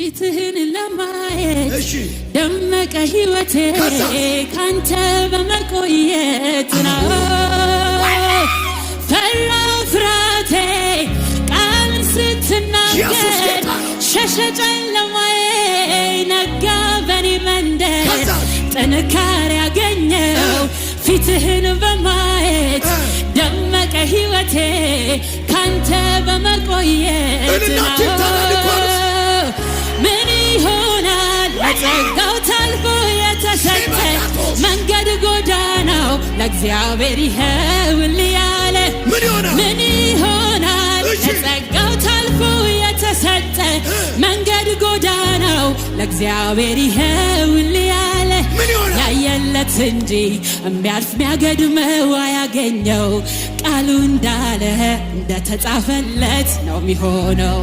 ፊትህን ለማየት ደመቀ ሕይወቴ ካንተ በመቆየት ነው። ፈራው ፍራቴ ቃል ስትናገር ሸሸ ጨለማዬ ነጋ በኔ መንደር ጥንካሬ ያገኘው ፊትህን በማየት ደመቀ ሕይወቴ ካንተ በመቆየት ነው። ምን ይሆናል ለጸጋው ታልፎ የተሰጠ መንገድ ጎዳናው ለእግዚአብሔር ይኸውልህ ያለ ምን ይሆናል ለጸጋው ታልፎ የተሰጠ መንገድ ጎዳናው ለእግዚአብሔር ይኸውልህ ያለ ያየለት እንጂ የሚያልፍ ሚያገድመው አያገኘው ቃሉ እንዳለ እንደተጻፈለት ነው የሚሆነው።